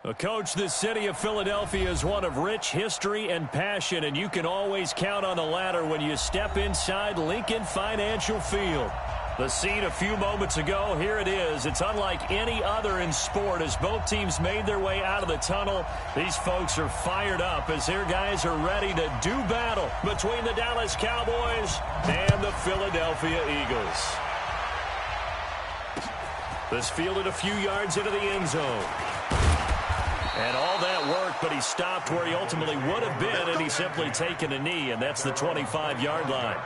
Well, Coach, the city of Philadelphia is one of rich history and passion, and you can always count on the latter when you step inside Lincoln Financial Field. The scene a few moments ago, here it is. It's unlike any other in sport as both teams made their way out of the tunnel. These folks are fired up as their guys are ready to do battle between the Dallas Cowboys and the Philadelphia Eagles. This fielded a few yards into the end zone. And all that work, but he stopped where he ultimately would have been, and he's simply taken a knee, and that's the 25-yard line.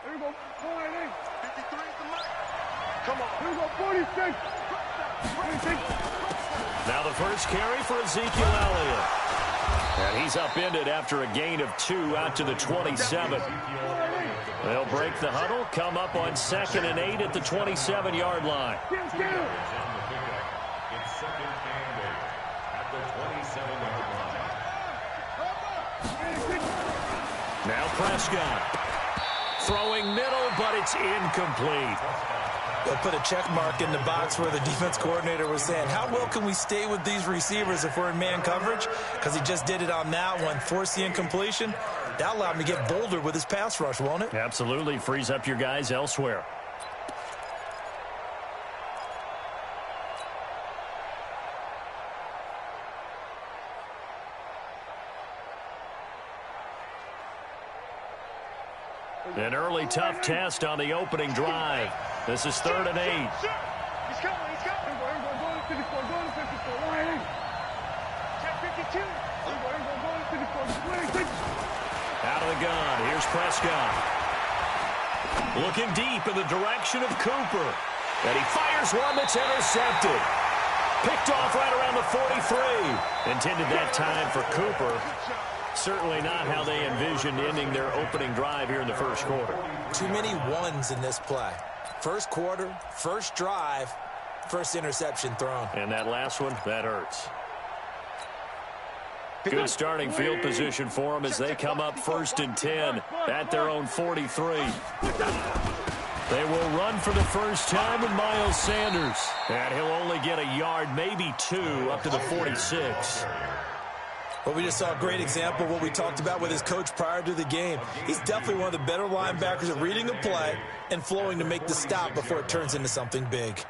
Here we go, 53 at the mark. Come on. Here we go, 46. 46. Now the first carry for Ezekiel Elliott. And he's upended after a gain of 2 out to the 27. They'll break the huddle, come up on 2nd and 8 at the 27-yard line. It's 2nd and 8 at the 27-yard line. Now Prescott. Throwing middle, but it's incomplete. They'll put a check mark in the box where the defense coordinator was saying, how well can we stay with these receivers if we're in man coverage? Because he just did it on that one, forced the incompletion. That allowed him to get bolder with his pass rush, won't it? Absolutely. Frees up your guys elsewhere. An early tough test on the opening drive. This is 3rd and 8. He's coming, he's coming. Go to 54, go to 54. Line. Check 52. Go to 54. Out of the gun. Here's Prescott. Looking deep in the direction of Cooper. And he fires one that's intercepted. Picked off right around the 43. Intended that time for Cooper. Certainly not how they envisioned ending their opening drive here in the first quarter. Too many ones in this play. First quarter, first drive, first interception thrown. And that last one, that hurts. Good starting field position for them as they come up 1st and 10 at their own 43. They will run for the first time with Miles Sanders. And he'll only get a yard, maybe 2, up to the 46. Well, we just saw a great example of what we talked about with his coach prior to the game. He's definitely one of the better linebackers at reading a play and flowing to make the stop before it turns into something big.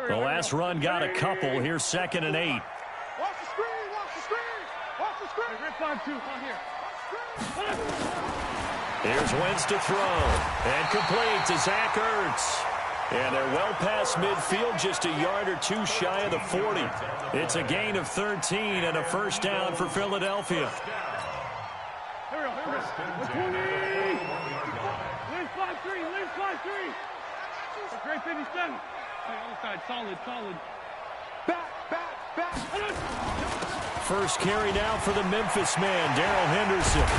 The last run got a couple. Here's 2nd and 8. Watch the screen, watch the screen. Watch the screen. Rip on 2, on here. Here's Wentz to throw. And complete to Zach Ertz. And they're well past midfield, just a yard or 2 shy of the 40. It's a gain of 13 and a first down for Philadelphia. Here we go, here we go. 20. Liz 5-3, Liz 5-3. Great 57. Other side, solid. Back. First carry now for the Memphis man, Darrell Henderson.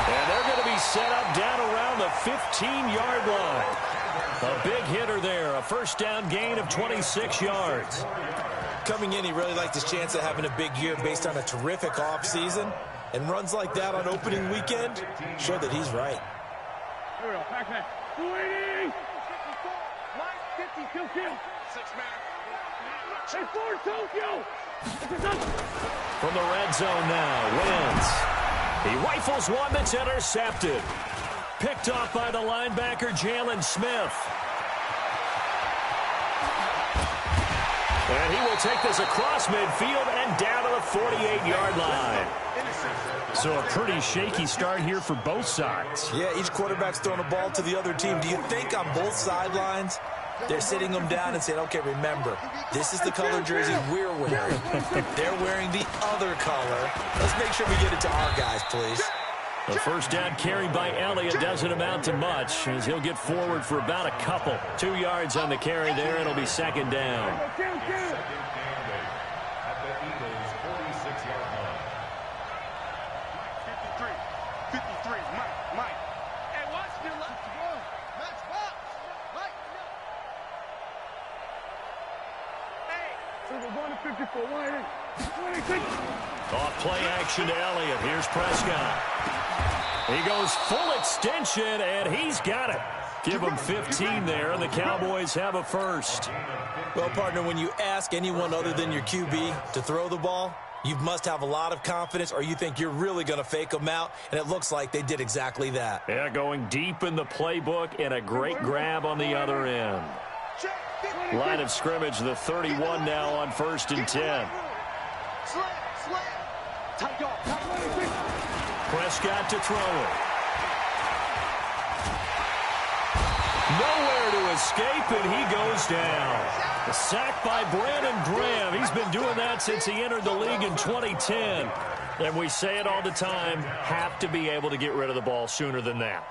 And they're going to be set up down around the 15-yard line. A big hitter there, a first down gain of 26 yards. Coming in, he really liked his chance of having a big year based on a terrific offseason. And runs like that on opening weekend show that he's right. Here we go, back. 280. 50, kill. 6-man. Hey, 4, Tokyo. From the red zone now, Wentz. He rifles one that's intercepted. Picked off by the linebacker, Jalen Smith. And he will take this across midfield and down to the 48-yard line. So a pretty shaky start here for both sides. Yeah, each quarterback's throwing a ball to the other team. Do you think on both sidelines They're sitting them down and saying, okay, remember, this is the color jersey we're wearing. They're wearing the other color. Let's make sure we get it to our guys, please. The first down carry by Elliott doesn't amount to much as he'll get forward for about a couple. 2 yards on the carry there. It'll be second down. Off play action to Elliott. Here's Prescott. He goes full extension, and he's got it. Give him 15 there, and the Cowboys have a first. Well, partner, when you ask anyone other than your QB to throw the ball, you must have a lot of confidence, or you think you're really going to fake them out, and it looks like they did exactly that. Yeah, going deep in the playbook, and a great grab on the other end. Line of scrimmage, the 31 now on 1st and 10. Prescott to throw it. Nowhere to escape, and he goes down. A sack by Brandon Graham. He's been doing that since he entered the league in 2010. And we say it all the time, have to be able to get rid of the ball sooner than that.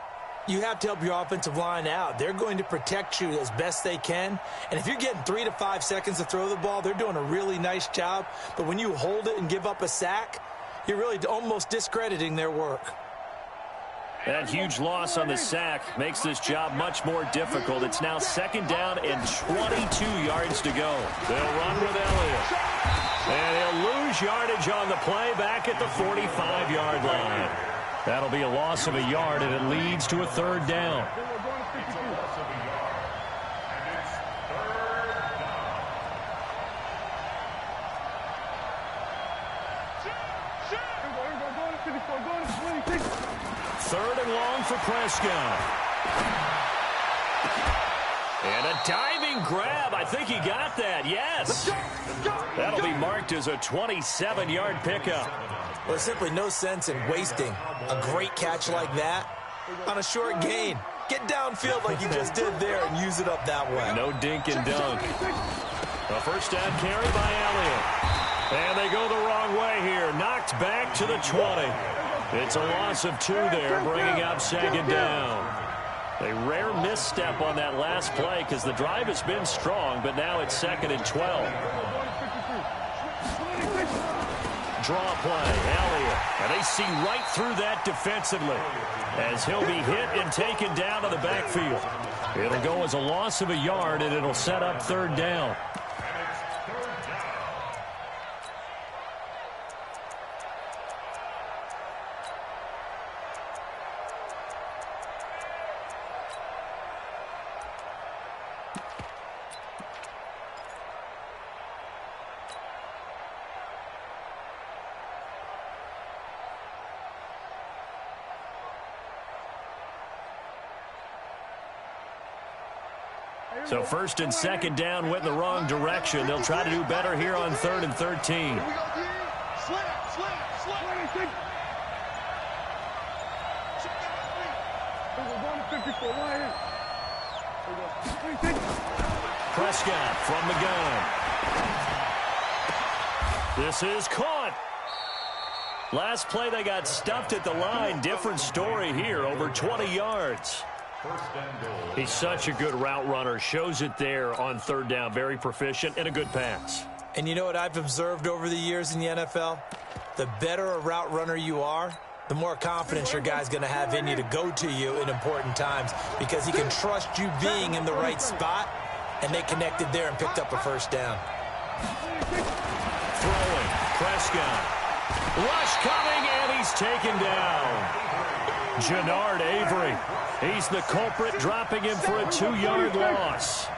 You have to help your offensive line out. They're going to protect you as best they can. And if you're getting 3 to 5 seconds to throw the ball, they're doing a really nice job. But when you hold it and give up a sack, you're really almost discrediting their work. That huge loss on the sack makes this job much more difficult. It's now second down and 22 yards to go. They'll run with Elliott. And he'll lose yardage on the play back at the 45-yard line. That'll be a loss of a yard, and it leads to a third down. Third and long for Prescott. And a diving grab. I think he got that. Yes. That'll be marked as a 27-yard pickup. Well, there's simply no sense in wasting a great catch like that on a short gain. Get downfield like you just did there and use it up that way. No dink and dunk. A first down carry by Elliott. And they go the wrong way here. Knocked back to the 20. It's a loss of 2 there, bringing up second down. A rare misstep on that last play because the drive has been strong, but now it's 2nd and 12. Draw play, Elliott. And they see right through that defensively as he'll be hit and taken down to the backfield. It'll go as a loss of a yard, and it'll set up third down. So first and second down went in the wrong direction. They'll try to do better here on 3rd and 13. Prescott from the gun. This is caught. Last play they got stuffed at the line. Different story here, over 20 yards. He's such a good route runner. Shows it there on 3rd down. Very proficient and a good pass. And you know what I've observed over the years in the NFL? The better a route runner you are, the more confidence your guy's going to have in you to go to you in important times because he can trust you being in the right spot, and they connected there and picked up a first down. Throwing. Prescott. Rush coming, and he's taken down. Jannard Avery. He's the culprit, dropping him for a 2-yard loss.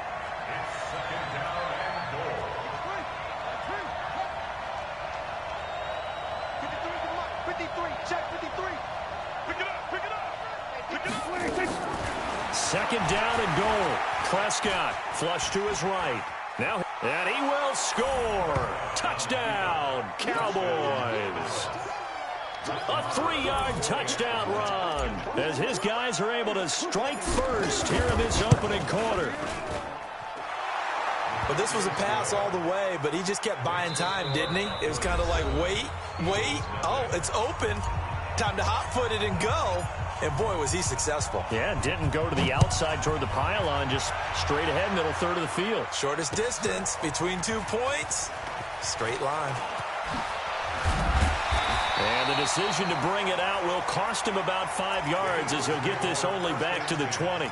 Second down and goal. Prescott flush to his right. Now, and he will score. Touchdown, Cowboys. A 3-yard touchdown run as his guys are able to strike first here in this opening quarter. Well, this was a pass all the way, but he just kept buying time, didn't he? It was kind of like, wait. Oh, it's open. Time to hot-foot it and go. And, boy, was he successful. Yeah, didn't go to the outside toward the pylon, just straight ahead, middle third of the field. Shortest distance between 2 points. Straight line. And the decision to bring it out will cost him about 5 yards as he'll get this only back to the 20.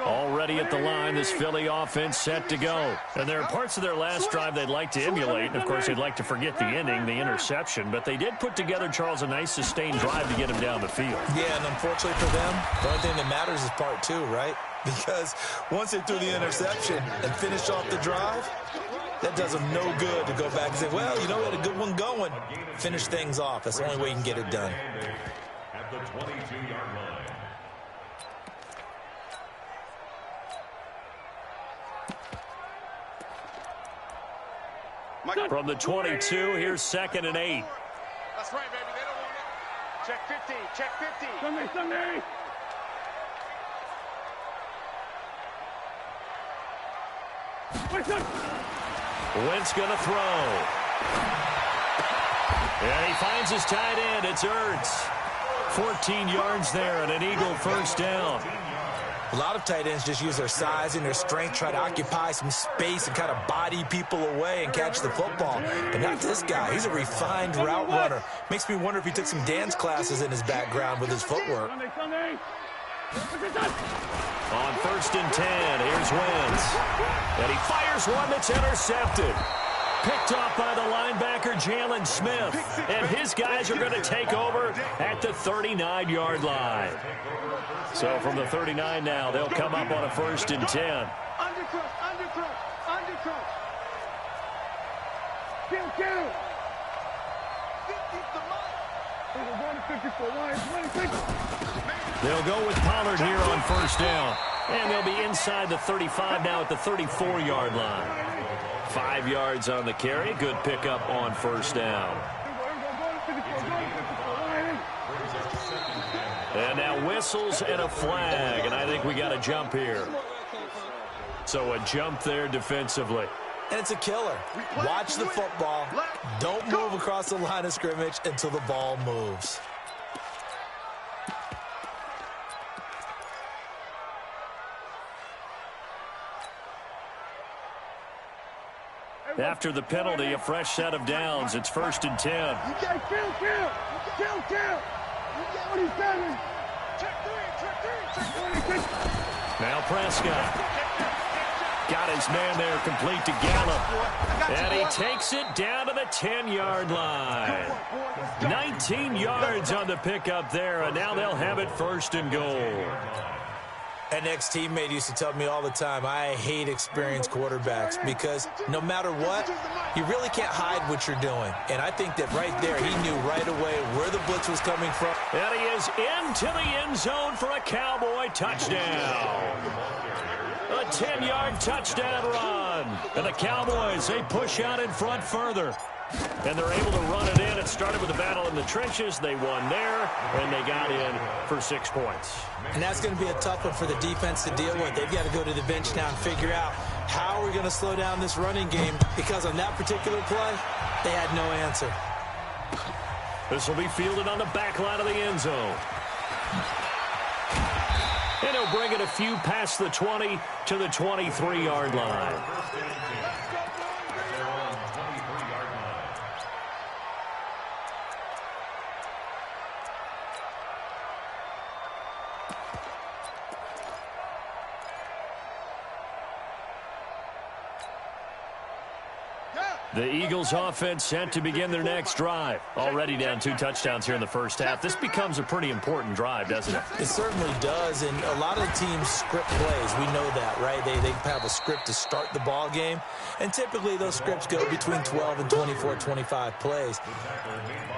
Already at the line, this Philly offense set to go. And there are parts of their last drive they'd like to emulate. And, of course, they'd like to forget the ending, the interception. But they did put together, Charles, a nice sustained drive to get him down the field. Yeah, and unfortunately for them, the only thing that matters is part 2, right? Because once they threw the interception and finished off the drive, that does them no good to go back and say, well, you know, we had a good one going. Finish things off. That's the only way you can get it done. At the 22-yard line. From the 22, here's 2nd and 8. That's right, baby. They don't want it. Check 50. Check 50. Sunday. Wentz going to throw. And he finds his tight end. It's Ertz. 14 yards there and an Eagle first down. A lot of tight ends just use their size and their strength, try to occupy some space and kind of body people away and catch the football. But not this guy. He's a refined route runner. Makes me wonder if he took some dance classes in his background with his footwork. On 1st and 10, here's Wentz. And he fires one that's intercepted. Picked off by the linebacker, Jalen Smith. And his guys are going to take over at the 39-yard line. So from the 39 now, they'll come up on a 1st and 10. Undercross. Kill. 50. They'll go with Pollard here on 1st down. And they'll be inside the 35 now at the 34-yard line. 5 yards on the carry. Good pickup on 1st down. And now whistles and a flag. And I think we got a jump here. So a jump there defensively. And it's a killer. Watch the football. Don't move across the line of scrimmage until the ball moves. After the penalty, a fresh set of downs. It's 1st and 10. You got kill. You get what he's done. Check 3. Now Prescott. Got his man there complete to Gallup. And he takes it down to the 10-yard line. 19 yards on the pickup there, and now they'll have it 1st and goal. An ex-teammate used to tell me all the time, I hate experienced quarterbacks because no matter what, you really can't hide what you're doing. And I think that right there, he knew right away where the blitz was coming from. And he is into the end zone for a Cowboy touchdown. A 10-yard touchdown run. And the Cowboys, they push out in front further. And they're able to run it in. It started with a battle in the trenches. They won there, and they got in for 6 points. And that's going to be a tough one for the defense to deal with. They've got to go to the bench now and figure out how we're going to slow down this running game, because on that particular play, they had no answer. This will be fielded on the back line of the end zone. And he'll bring it a few past the 20 to the 23-yard line. The Eagles offense set to begin their next drive. Already down 2 touchdowns here in the first half. This becomes a pretty important drive, doesn't it? It certainly does, and a lot of teams script plays. We know that, right? They have a script to start the ball game, and typically those scripts go between 12 and 24, 25 plays.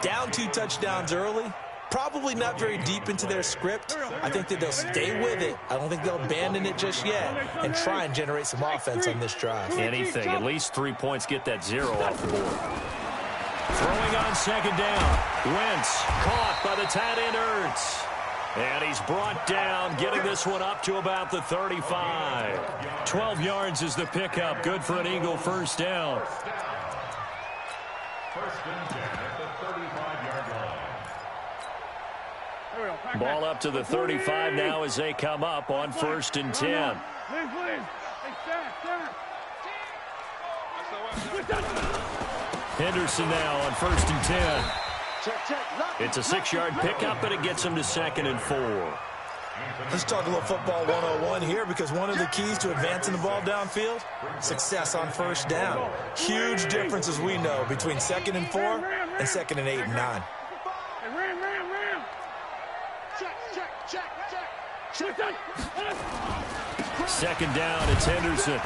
Down 2 touchdowns early, probably not very deep into their script. I think that they'll stay with it. I don't think they'll abandon it just yet and try and generate some offense on this drive. Anything. At least 3 points, get that 0 off the board. Throwing on 2nd down. Wentz caught by the tight end Ertz. And he's brought down, getting this one up to about the 35. 12 yards is the pickup. Good for an Eagle first down. First and 10 at the 35-yard line. Ball up to the 35 now as they come up on first and 10. Henderson now on first and 10. It's a 6-yard pickup, and it gets him to 2nd and 4. Let's talk a little football 101 here, because one of the keys to advancing the ball downfield, success on first down. Huge difference, as we know, between 2nd and 4 and 2nd and 8 and 9. Second down, it's Henderson.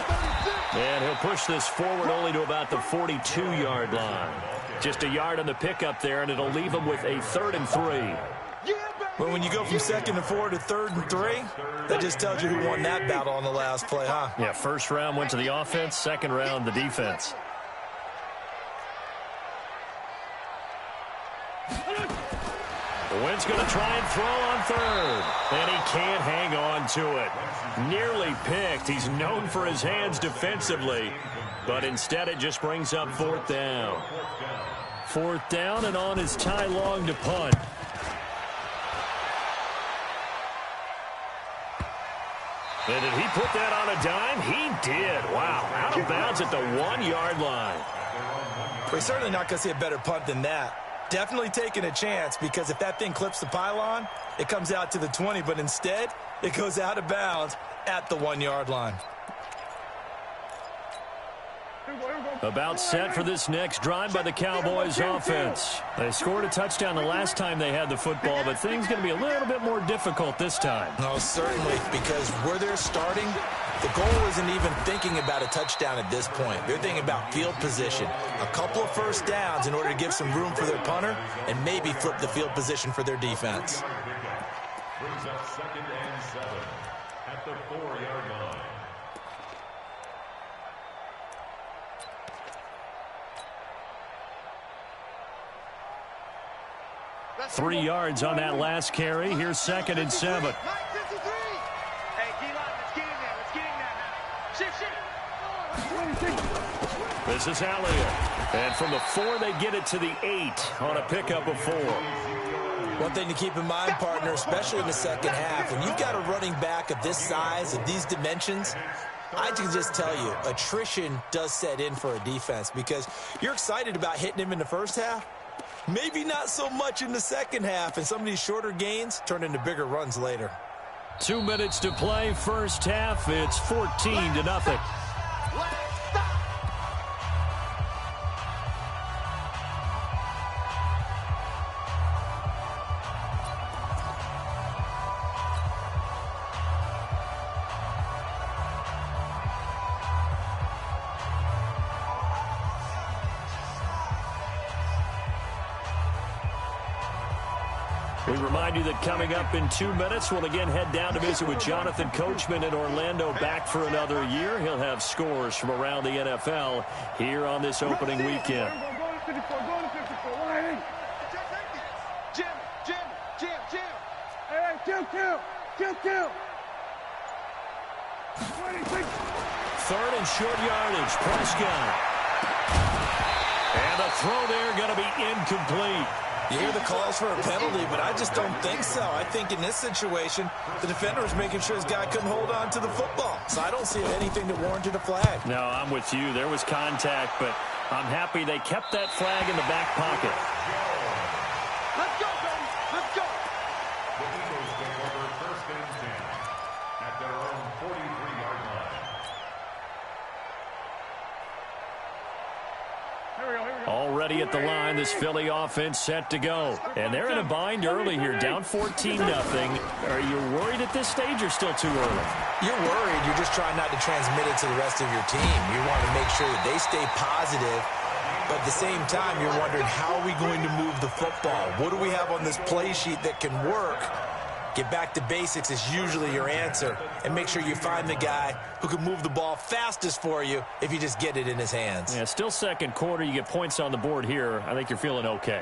And he'll push this forward only to about the 42-yard line. Just a yard on the pickup there, and it'll leave him with a 3rd and 3. Well, when you go from 2nd and 4 to 3rd and 3, that just tells you who won that battle on the last play, huh? Yeah, first round went to the offense, second round the defense. The Wind's going to try and throw on 3rd, and he can't hang on to it. Nearly picked. He's known for his hands defensively, but instead it just brings up 4th down. 4th down, and on is Ty Long to punt. And did he put that on a dime? He did. Wow, out of bounds at the 1-yard line. We're certainly not going to see a better punt than that. Definitely taking a chance, because if that thing clips the pylon, it comes out to the 20, but instead it goes out of bounds at the 1-yard line. About set for this next drive by the Cowboys offense. They scored a touchdown the last time they had the football, but things going to be a little bit more difficult this time. No, certainly, because where they're starting, the goal isn't even thinking about a touchdown at this point. They're thinking about field position. A couple of first downs in order to give some room for their punter and maybe flip the field position for their defense. Brings up 2nd and 7 at the 4-yard line. 3 yards on that last carry. Here's 2nd and 7. This is Elliott. And from the 4, they get it to the 8 on a pickup of 4. One thing to keep in mind, partner, especially in the second half, when you've got a running back of this size, of these dimensions, I can just tell you, attrition does set in for a defense, because you're excited about hitting him in the first half. Maybe not so much in the second half, and some of these shorter gains turn into bigger runs later. 2 minutes to play, first half. It's 14-0. We remind you that coming up in 2 minutes, we'll again head down to visit with Jonathan Coachman in Orlando, back for another year. He'll have scores from around the NFL here on this opening weekend. Third and short yardage, Prescott. And the throw there going to be incomplete. You hear the calls for a penalty, but I just don't think so. I think in this situation, the defender was making sure his guy couldn't hold on to the football. So I don't see anything that warranted a flag. No, I'm with you. There was contact, but I'm happy they kept that flag in the back pocket. Let's go, baby. Let's go. The Eagles take over 1st and 10 at their own 43-yard line. Already at the line, this Philly offense set to go. And they're in a bind early here, down 14-0. Are you worried at this stage or still too early? You're worried. You're just trying not to transmit it to the rest of your team. You want to make sure that they stay positive. But at the same time, you're wondering, how are we going to move the football? What do we have on this play sheet that can work? Get back to basics is usually your answer. And make sure you find the guy who can move the ball fastest for you if you just get it in his hands. Yeah, still second quarter. You get points on the board here. I think you're feeling okay.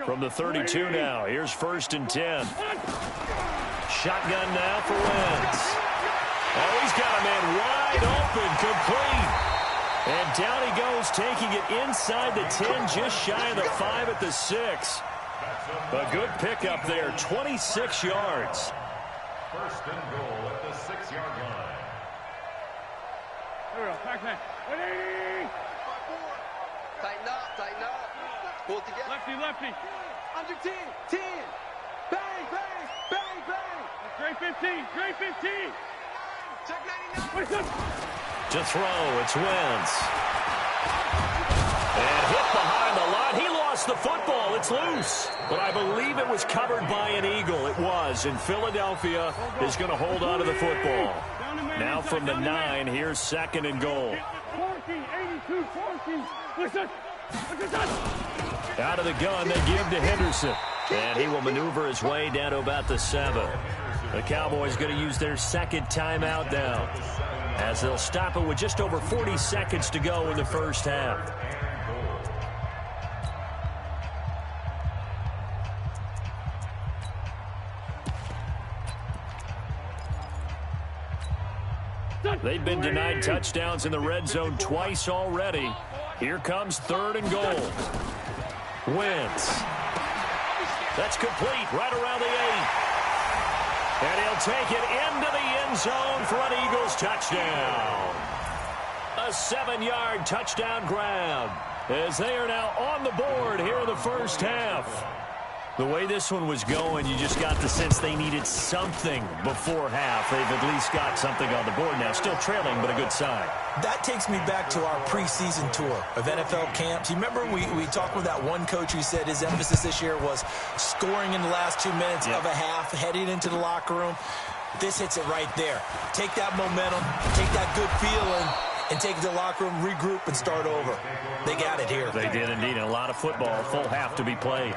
From the 32 now, here's 1st and 10. Shotgun now for Wentz. Oh, he's got a man wide open, complete. And down he goes, taking it inside the 10, just shy of the 5 at the 6. A good pickup there, 26 yards. 1st and goal at the 6-yard line. Here we go. Pac-Man. 180. Tighten up. Pull it together. Lefty. Under 10. Bang, bang, bang, bang. Great 15. Check 99. Wait, look. To throw, it's Wentz. And hit behind the line. He lost the football. It's loose. But I believe it was covered by an Eagle. It was. And Philadelphia is going to hold on to the football. Now from the 9, here's 2nd and goal. 14, 82, 14. Listen. Out of the gun, they give to Henderson. And he will maneuver his way down to about the 7. The Cowboys going to use their 2nd timeout now, as they'll stop it with just over 40 seconds to go in the first half. They've been denied touchdowns in the red zone twice already. Here comes 3rd and goal. Wentz. That's complete right around the 8. And he'll take it into the end zone for an Eagles touchdown. A 7-yard touchdown grab, as they are now on the board here in the first half. The way this one was going, you just got the sense they needed something before half. They've at least got something on the board now. Still trailing, but a good sign. That takes me back to our preseason tour of NFL camps. You remember we talked with that one coach who said his emphasis this year was scoring in the last 2 minutes of a half, heading into the locker room. This hits it right there. Take that momentum, take that good feeling, and take it to the locker room, regroup, and start over. They got it here. They did indeed. A lot of football, full half to be played.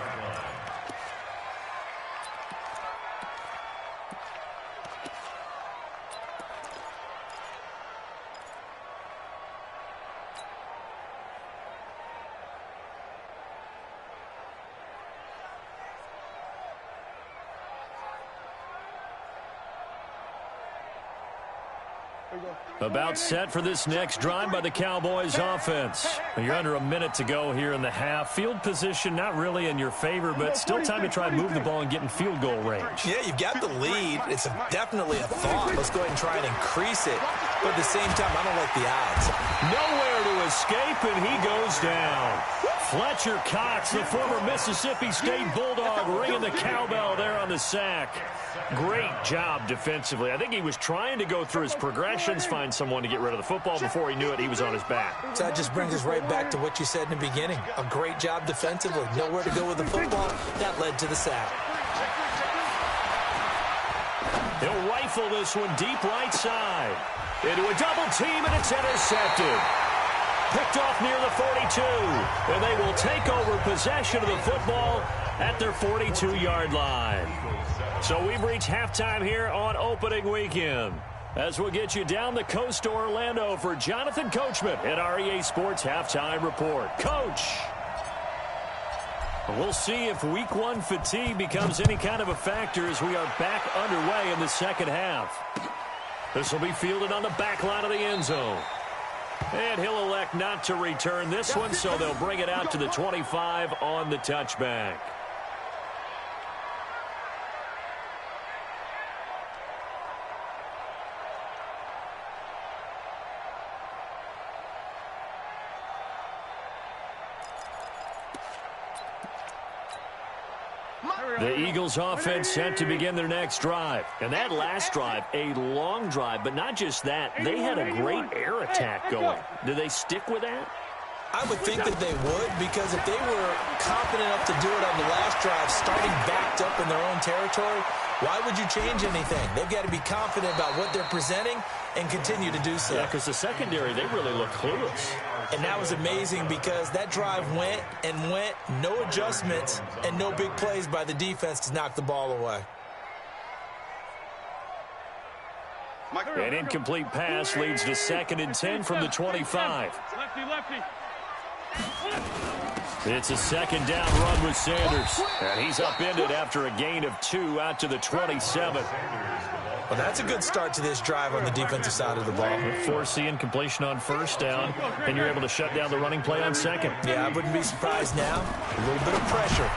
About set for this next drive by the Cowboys offense. You're under a minute to go here in the half. Field position not really in your favor, but still time to try and move the ball and get in field goal range. Yeah, you've got the lead. It's definitely a thought. Let's go ahead and try and increase it. But at the same time, I don't like the odds. Nowhere to escape, and he goes down. Fletcher Cox, the former Mississippi State Bulldog, ringing the cowbell there on the sack. Great job defensively. I think he was trying to go through his progressions, find someone to get rid of the football. Before he knew it, he was on his back. So that just brings us right back to what you said in the beginning. A great job defensively. Nowhere to go with the football. That led to the sack. He'll rifle this one deep right side. Into a double team, and it's intercepted. Picked off near the 42. And they will take over possession of the football at their 42-yard line. So we've reached halftime here on opening weekend, as we'll get you down the coast to Orlando for Jonathan Coachman at our EA Sports Halftime Report. Coach, we'll see if Week 1 fatigue becomes any kind of a factor as we are back underway in the second half. This will be fielded on the back line of the end zone. And he'll elect not to return this one, so they'll bring it out to the 25 on the touchback. The Eagles offense set to begin their next drive. And that last drive, a long drive, but not just that, they had a great air attack going. Do they stick with that? I would think that they would, because if they were confident enough to do it on the last drive, starting backed up in their own territory, why would you change anything? They've got to be confident about what they're presenting and continue to do so. Yeah, because the secondary, they really look clueless. And that was amazing because that drive went and went, no adjustments, and no big plays by the defense to knock the ball away. An incomplete pass leads to 2nd and 10 from the 25. Lefty. It's a second down run with Sanders. And he's upended after a gain of 2 out to the 27. Well, that's a good start to this drive on the defensive side of the ball. Forcing incompletion on first down, and you're able to shut down the running play on second. Yeah, I wouldn't be surprised now. A little bit of pressure.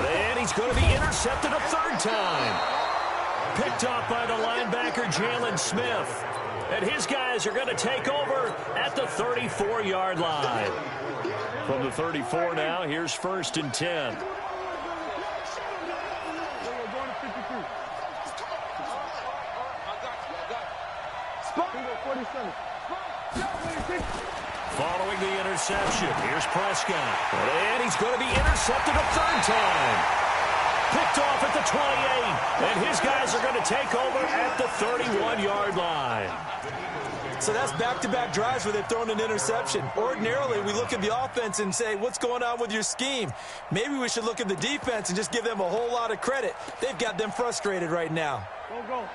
And he's going to be intercepted a third time. Picked off by the linebacker, Jalen Smith. And his guys are going to take over at the 34-yard line. From the 34 now, here's 1st and 10. Following the interception, here's Prescott. And he's going to be intercepted a third time. Picked off at the 28. And his guys are going to take over at the 31-yard line. So that's back-to-back drives where they've thrown an interception. Ordinarily, we look at the offense and say, what's going on with your scheme? Maybe we should look at the defense and just give them a whole lot of credit. They've got them frustrated right now.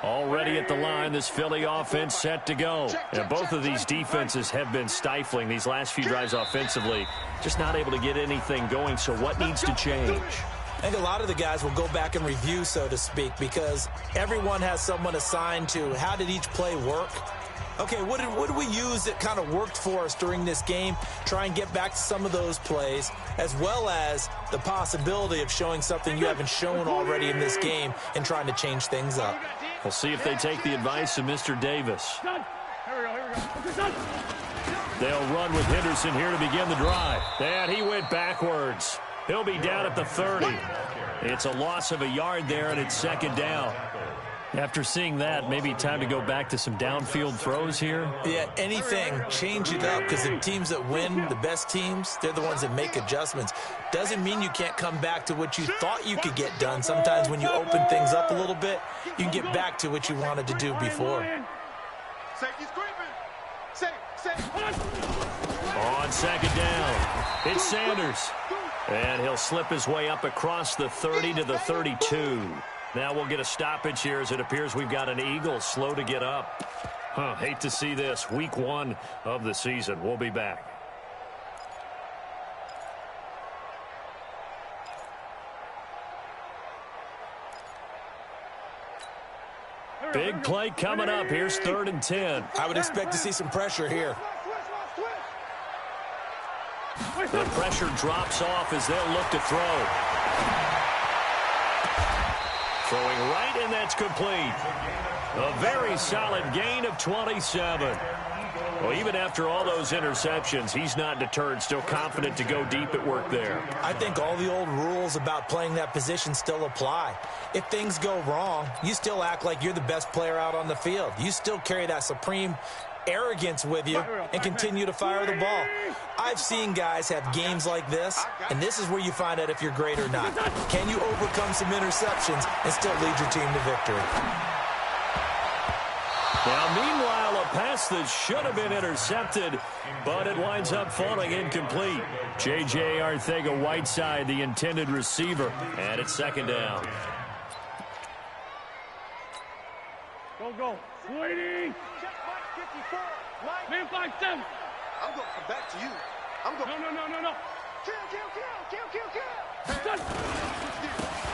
Already at the line, this Philly offense set to go. And both of these defenses have been stifling these last few drives offensively. Just not able to get anything going, so what needs to change? I think a lot of the guys will go back and review, so to speak, because everyone has someone assigned to how did each play work. Okay, what did we use that kind of worked for us during this game? Try and get back to some of those plays, as well as the possibility of showing something you haven't shown already in this game and trying to change things up. We'll see if they take the advice of Mr. Davis. They'll run with Henderson here to begin the drive. And he went backwards. He'll be down at the 30. It's a loss of a yard there, and it's second down. After seeing that, maybe time to go back to some downfield throws here. Yeah, anything, change it up, because the teams that win, the best teams, they're the ones that make adjustments. Doesn't mean you can't come back to what you thought you could get done. Sometimes when you open things up a little bit, you can get back to what you wanted to do before. On second down, it's Sanders. And he'll slip his way up across the 30 to the 32. Now we'll get a stoppage here as it appears we've got an Eagle slow to get up. Hate to see this. Week 1 of the season. We'll be back. Big play coming up. Here's 3rd and 10. I would expect to see some pressure here. The pressure drops off as they'll look to throw. Throwing right, and that's complete. A very solid gain of 27. Well, even after all those interceptions, he's not deterred, still confident to go deep at work there. I think all the old rules about playing that position still apply. If things go wrong, you still act like you're the best player out on the field. You still carry that supreme arrogance with you and continue to fire the ball. I've seen guys have games like this, and this is where you find out if you're great or not. Can you overcome some interceptions and still lead your team to victory? Now, meanwhile, a pass that should have been intercepted, but it winds up falling incomplete. J.J. Arcega-Whiteside, the intended receiver, and it's second down. Go. Waiting. Man 5-7. I'm going to come back to you. I'm going. No. Kill.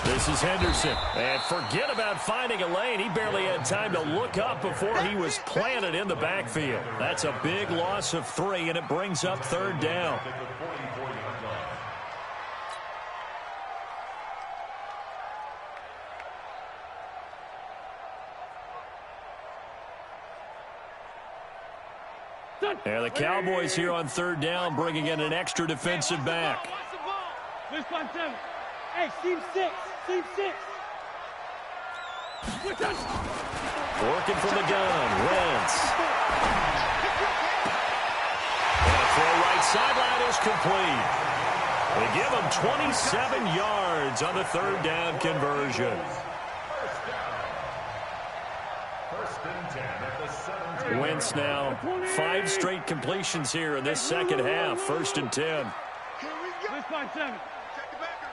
This is Henderson. And forget about finding a lane. He barely had time to look up before he was planted in the backfield. That's a big loss of 3, and it brings up 3rd down. And the Cowboys here on 3rd down, bringing in an extra defensive back. This 5-7. Hey, team 6. Working from the gun, Wentz. And a throw right sideline is complete. They give him 27 yards on the 3rd down conversion. Wentz now 5 straight completions here in this second half. 1st and 10. This 5-7. Check the backer.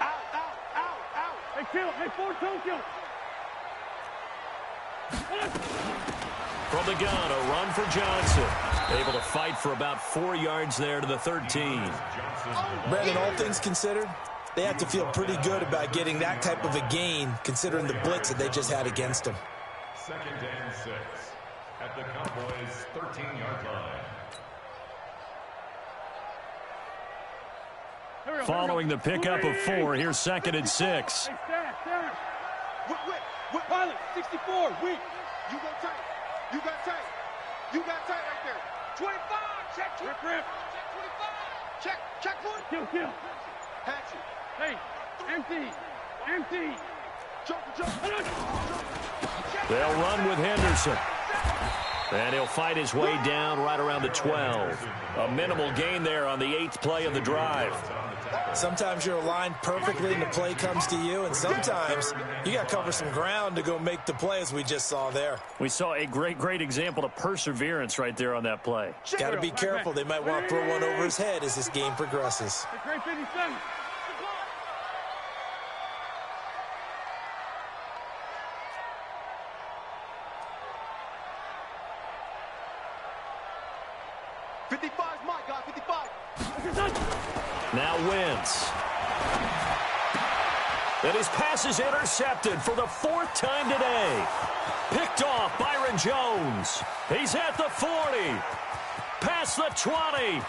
Out. Hey, kill. Hey, 4-2 kill. From the gun, a run for Johnson. Able to fight for about 4 yards there to the 13. Brandon, all things considered, they have to feel pretty good about getting that type of a gain, considering the blitz that they just had against them. 2nd and 6 at the Cowboys' 13-yard line. Following the pickup of 4, here's 2nd and 6. Hey, stand. Wait. Pilot, 64, weak. You go tight. You got tight. You got tight right there. 25, check 25. Rip. Check 25. Check point. Kill. Hatchet. Hey, empty. Jump. They'll run with Henderson. And he'll fight his way down right around the 12. A minimal gain there on the 8th play of the drive. Sometimes you're aligned perfectly and the play comes to you, and sometimes you got to cover some ground to go make the play, as we just saw there. We saw a great example of perseverance right there on that play. Got to be careful. They might want to throw one over his head as this game progresses. Great 57. Now Wentz. And his pass is intercepted for the 4th time today. Picked off Byron Jones. He's at the 40. Past the 20.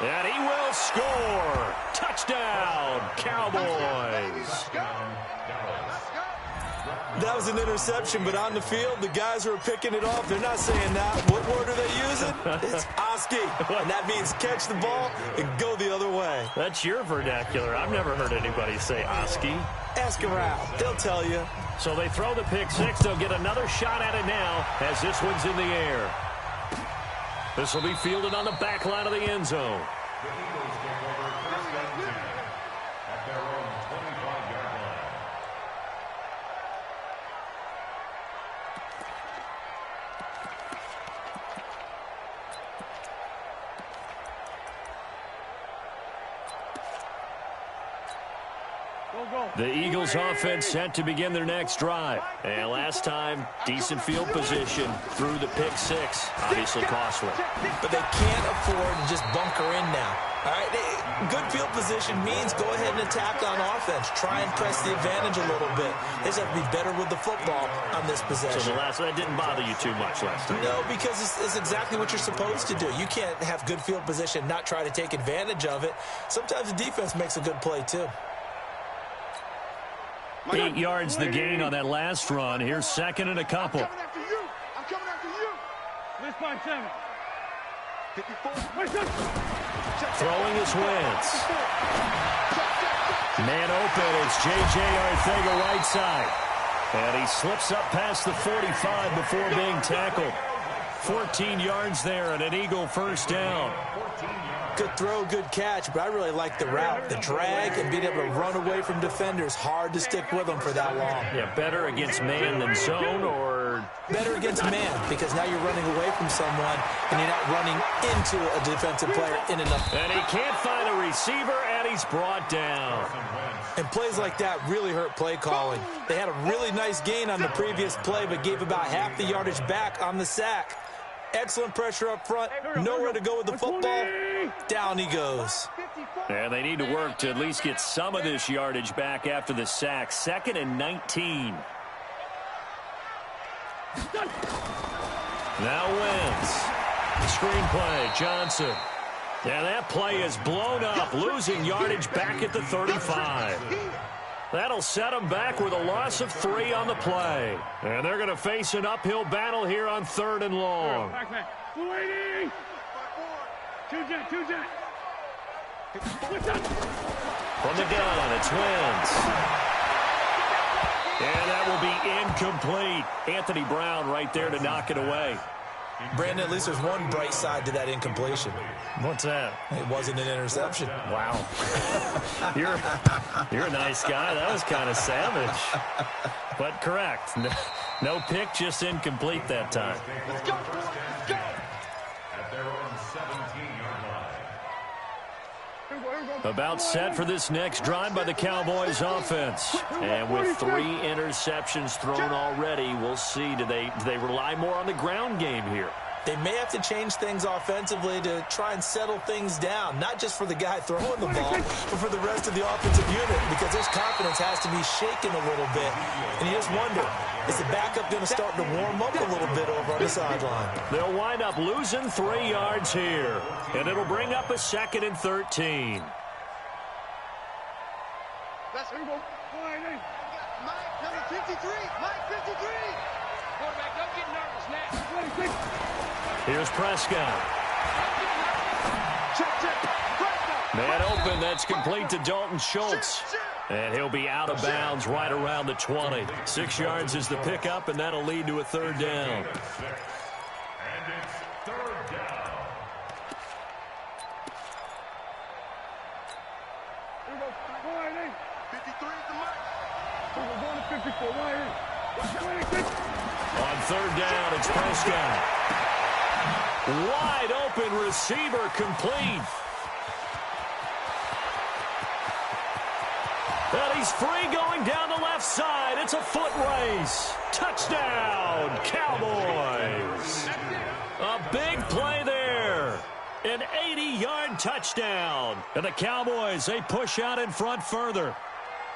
And he will score. Touchdown, Cowboys. That was an interception, but on the field, the guys who are picking it off, they're not saying that. What word are they using? It's Oski, and that means catch the ball and go the other way. That's your vernacular. I've never heard anybody say Oski. Ask around. They'll tell you. So they throw the pick 6. They'll get another shot at it now as this one's in the air. This will be fielded on the back line of the end zone. The Eagles take over 1st and 10 at their own 25-yard line. The Eagles offense set to begin their next drive. And last time, decent field position through the pick 6. Obviously costly. But they can't afford to just bunker in now. All right, good field position means go ahead and attack on offense. Try and press the advantage a little bit. They just have to be better with the football on this possession. So that didn't bother you too much last time? No, because it's exactly what you're supposed to do. You can't have good field position, not try to take advantage of it. Sometimes the defense makes a good play, too. 8 yards the gain on that last run. Here's 2nd and a couple. I'm coming after you. This by 7. 54. Throwing his Wentz. Man open. It's J.J. Arthega right side. And he slips up past the 45 before being tackled. 14 yards there and an Eagle first down. Good throw, good catch, but I really like the route. The drag and being able to run away from defenders. Hard to stick with them for that long. Yeah, better against man than zone, or better against man, because now you're running away from someone and you're not running into a defensive player in enough. And he can't find a receiver, and he's brought down. And plays like that really hurt play calling. They had a really nice gain on the previous play, but gave about half the yardage back on the sack. Excellent pressure up front. Nowhere to go with the football. Down he goes. And they need to work to at least get some of this yardage back after the sack. 2nd and 19. Now Wentz. Screenplay, Johnson. And that play is blown up, losing yardage back at the 35. That'll set them back with a loss of 3 on the play. And they're going to face an uphill battle here on 3rd and long. Two jet. From the gun, it's Wentz. And that will be incomplete. Anthony Brown right there to knock it away. Brandon, at least there's one bright side to that incompletion. What's that? It wasn't an interception. Wow. You're a nice guy. That was kind of savage. But correct. No pick, just incomplete that time. Let's go. At their own 17-yard line. About set for this next drive by the Cowboys offense. And with 3 interceptions thrown already, we'll see. Do they rely more on the ground game here? They may have to change things offensively to try and settle things down, not just for the guy throwing the ball, but for the rest of the offensive unit, because his confidence has to be shaken a little bit. And you just wonder, is the backup going to start to warm up a little bit over on the sideline? They'll wind up losing 3 yards here, and it'll bring up a 2nd and 13. Let's go. Mike, number 53. Mike, 53. Quarterback, don't get nervous now. Here's Prescott. Man open, that's complete to Dalton Schultz. And he'll be out of bounds right around the 20. 6 yards is the pickup, and that'll lead to a 3rd down. And it's 3rd down. Here we go. 53 is the mark. We're going to 54. On 3rd down, it's Prescott. Wide open receiver complete. And he's free going down the left side. It's a foot race. Touchdown, Cowboys. A big play there. An 80-yard touchdown. And the Cowboys, they push out in front further.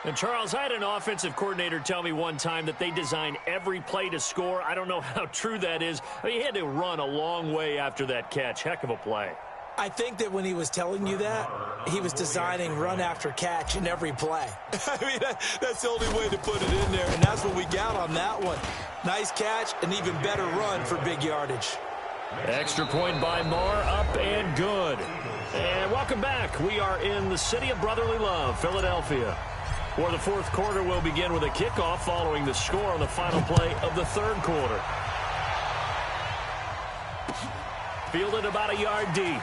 And, Charles, I had an offensive coordinator tell me one time that they design every play to score. I don't know how true that is. I mean, he had to run a long way after that catch. Heck of a play. I think that when he was telling you that, he was designing run after catch in every play. I mean, that's the only way to put it in there, and that's what we got on that one. Nice catch, an even better run for big yardage. Extra point by Marr, up and good. And welcome back. We are in the city of brotherly love, Philadelphia, where the 4th quarter will begin with a kickoff following the score on the final play of the 3rd quarter. Fielded about a yard deep.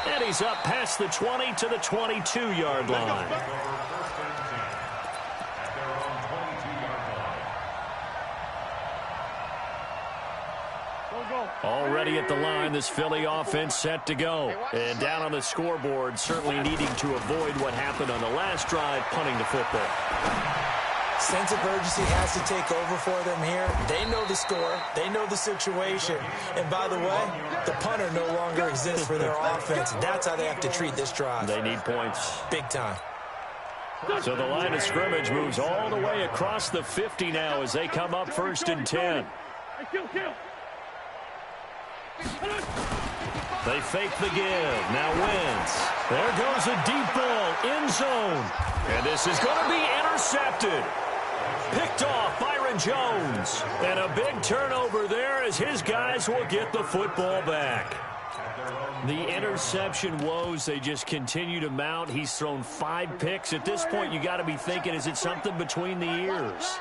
And he's up past the 20 to the 22-yard line. Already at the line, this Philly offense set to go. And down on the scoreboard, certainly needing to avoid what happened on the last drive, punting the football. Sense of urgency has to take over for them here. They know the score. They know the situation. And by the way, the punter no longer exists for their offense. And that's how they have to treat this drive. They need points. Big time. So the line of scrimmage moves all the way across the 50 now as they come up 1st and 10. They fake the give. Now Wentz. There goes a deep ball. End zone. And this is going to be intercepted. Picked off Byron Jones. And a big turnover there as his guys will get the football back. The interception woes, they just continue to mount. He's thrown 5 picks. At this point, you got to be thinking, is it something between the ears?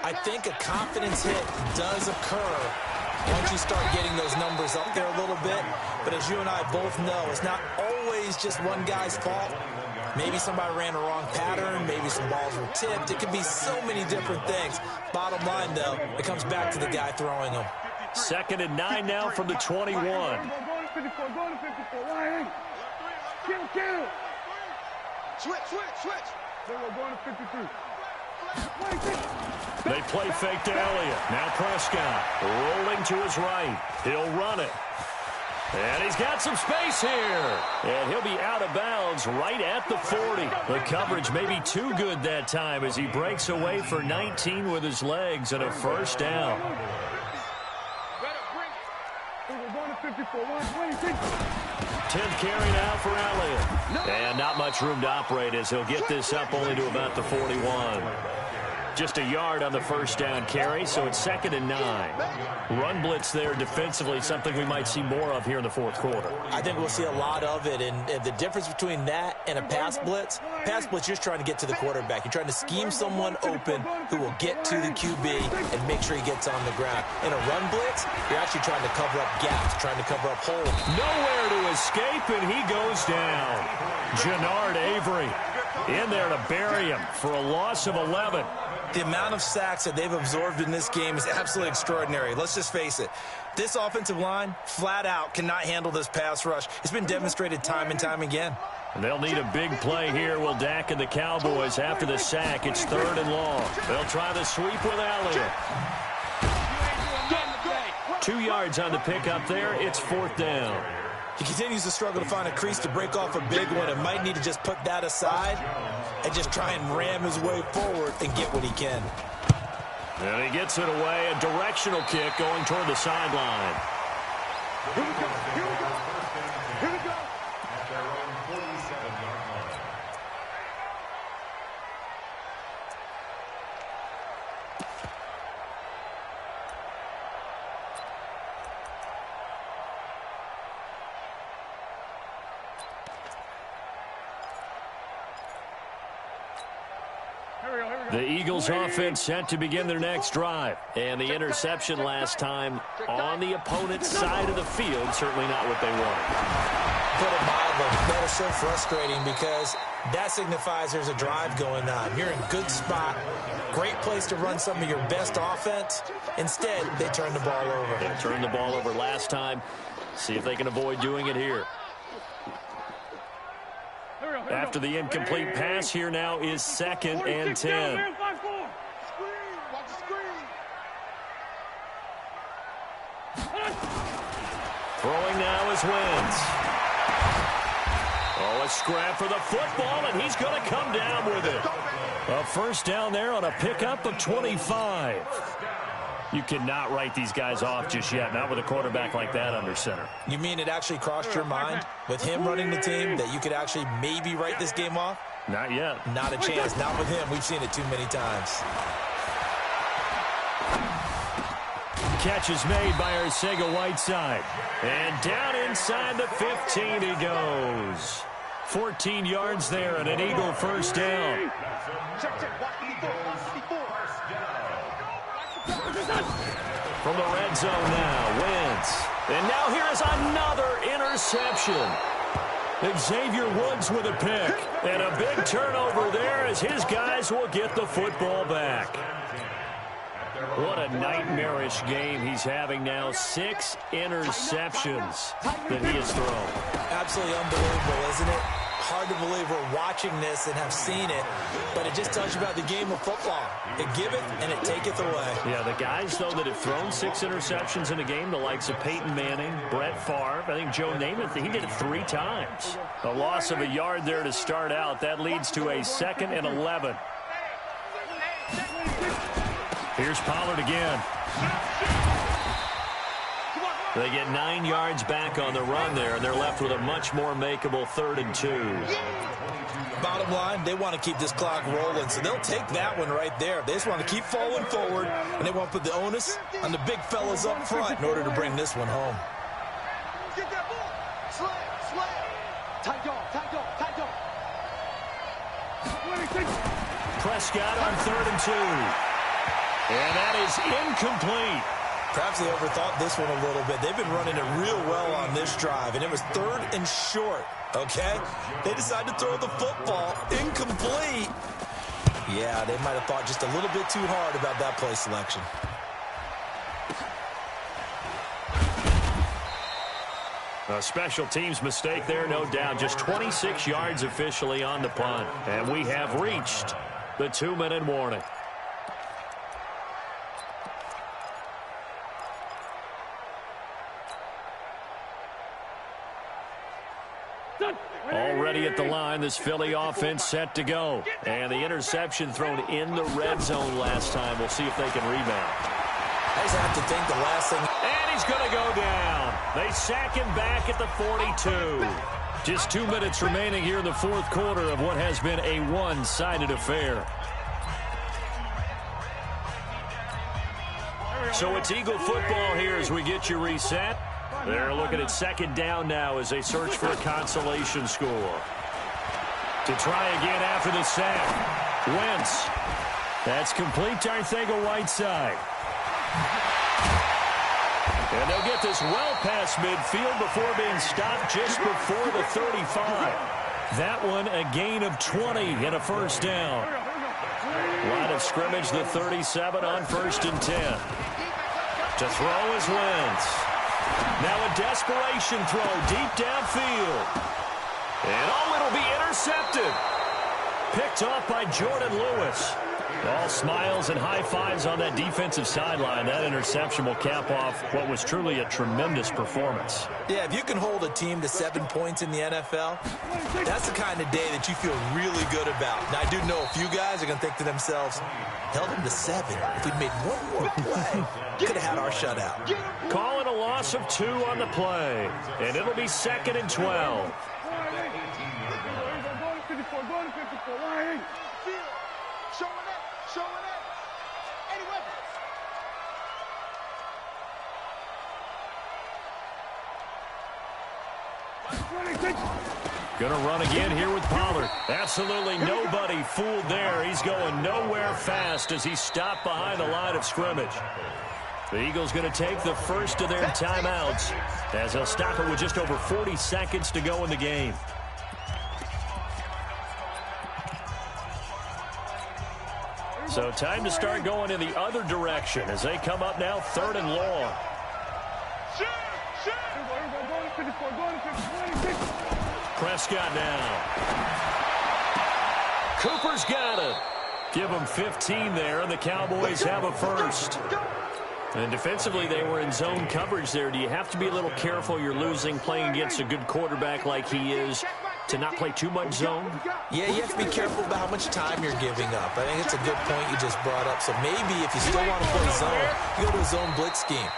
I think a confidence hit does occur once you start getting those numbers up there a little bit. But as you and I both know, it's not always just one guy's fault. Maybe somebody ran a wrong pattern. Maybe some balls were tipped. It could be so many different things. Bottom line, though, it comes back to the guy throwing them. 2nd and 9 now from the 21. Go to 54. Go to 54. Right. Kill. Switch. We're going to 53. They play fake to Elliott. Now Prescott rolling to his right. He'll run it. And he's got some space here. And he'll be out of bounds right at the 40. The coverage may be too good that time as he breaks away for 19 with his legs and a 1st down. We're going to 54. 126. 10th carry now for Elliott. And not much room to operate as he'll get this up only to about the 41. Just a yard on the 1st down carry, so it's 2nd and 9. Run blitz there defensively, something we might see more of here in the 4th quarter. I think we'll see a lot of it, and the difference between that and a pass blitz, you're just trying to get to the quarterback. You're trying to scheme someone open who will get to the QB and make sure he gets on the ground. In a run blitz, you're actually trying to cover up gaps, trying to cover up holes. Nowhere to escape, and he goes down. Jannard Avery in there to bury him for a loss of 11. The amount of sacks that they've absorbed in this game is absolutely extraordinary. Let's just face it. This offensive line, flat out, cannot handle this pass rush. It's been demonstrated time and time again. And they'll need a big play here, will Dak and the Cowboys after the sack. It's 3rd and long. They'll try the sweep with Elliott. 2 yards on the pickup there. It's 4th down. He continues to struggle to find a crease to break off a big one and might need to just put that aside and just try and ram his way forward and get what he can. And he gets it away. A directional kick going toward the sideline. Here we go. Here we go. Here we go. At their own 47-yard line. The Eagles offense set to begin their next drive. And the interception last time on the opponent's side of the field, certainly not what they wanted. Put it mildly, that is so frustrating because that signifies there's a drive going on. You're in a good spot, great place to run some of your best offense. Instead, they turn the ball over. They turned the ball over last time. See if they can avoid doing it here. After the incomplete pass, here now is 2nd and 10. Screen. Watch the screen. Throwing now is Wentz. Oh, a scrap for the football, and he's going to come down with it. A 1st down there on a pickup of 25. You cannot write these guys off just yet, not with a quarterback like that under center. You mean it actually crossed your mind with him running the team that you could actually maybe write this game off? Not yet. Not a chance. Not with him. We've seen it too many times. Catch is made by Arcega-Whiteside. And down inside the 15 he goes. 14 yards there and an Eagle 1st down. Check. Watch From the red zone now, Wentz. And now here is another interception. Xavier Woods with a pick. And a big turnover there as his guys will get the football back. What a nightmarish game he's having now. 6 interceptions that he has thrown. Absolutely unbelievable, isn't it? Hard to believe we're watching this and have seen it, but it just tells you about the game of football. It giveth and it taketh away. Yeah, the guys, though, that have thrown 6 interceptions in a game, the likes of Peyton Manning, Brett Favre, I think Joe Namath, he did it 3 times. A loss of a yard there to start out. That leads to a 2nd and 11. Here's Pollard again. They get 9 yards back on the run there, and they're left with a much more makeable 3rd and 2. Bottom line, they want to keep this clock rolling, so they'll take that one right there. They just want to keep falling forward, and they want to put the onus on the big fellas up front in order to bring this one home. Get that ball. Slam. Tight dog. Prescott on 3rd and 2. And that is incomplete. Perhaps they overthought this one a little bit. They've been running it real well on this drive, and it was 3rd and short, okay? They decided to throw the football incomplete. Yeah, they might have thought just a little bit too hard about that play selection. A special teams mistake there, no doubt. Just 26 yards officially on the punt. And we have reached the 2-minute warning. Already at the line, this Philly offense set to go. And the interception thrown in the red zone last time. We'll see if they can rebound. I just have to think the last thing. And he's going to go down. They sack him back at the 42. Just 2 minutes remaining here in the 4th quarter of what has been a one-sided affair. So it's Eagle football here as we get you reset. They're looking at 2nd down now as they search for a consolation score. To try again after the sack. Wentz. That's complete to Arcega-Whiteside. And they'll get this well past midfield before being stopped just before the 35. That one a gain of 20 and a 1st down. Line of scrimmage, the 37 on 1st and 10. To throw is Wentz. Now a desperation throw deep downfield. And it'll be intercepted. Picked off by Jordan Lewis. All smiles and high fives on that defensive sideline. That interception will cap off what was truly a tremendous performance. Yeah, if you can hold a team to 7 points in the NFL, that's the kind of day that you feel really good about. Now, I do know a few guys are going to think to themselves, held them to 7. If we'd made one more play, could have had our shutout. Calling a loss of 2 on the play, and it'll be 2nd and 12. Going to run again here with Pollard. Absolutely nobody fooled there. He's going nowhere fast as he's stopped behind the line of scrimmage. The Eagles going to take the first of their timeouts as they'll stop it with just over 40 seconds to go in the game. So time to start going in the other direction as they come up now 3rd and long. Prescott now. Cooper's got it. Give them 15 there, and the Cowboys have a first. And defensively, they were in zone coverage there. Do you have to be a little careful? You're losing playing against a good quarterback like he is to not play too much zone? Yeah, you have to be careful about how much time you're giving up. I think it's a good point you just brought up. So maybe if you still want to play zone, you go to a zone blitz scheme.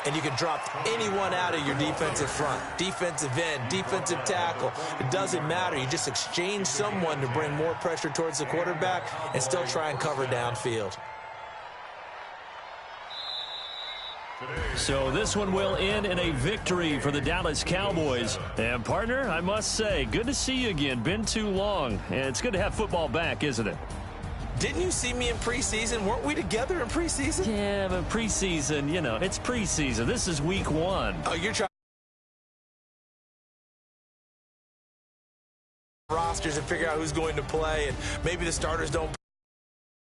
And you can drop anyone out of your defensive front, defensive end, defensive tackle. It doesn't matter. You just exchange someone to bring more pressure towards the quarterback and still try and cover downfield. So this one will end in a victory for the Dallas Cowboys. And, partner, I must say, good to see you again. Been too long. And it's good to have football back, isn't it? Didn't you see me in preseason? Weren't we together in preseason? Yeah, but preseason, you know, it's preseason. This is week 1. Oh, you're trying rosters and figure out who's going to play, and maybe the starters don't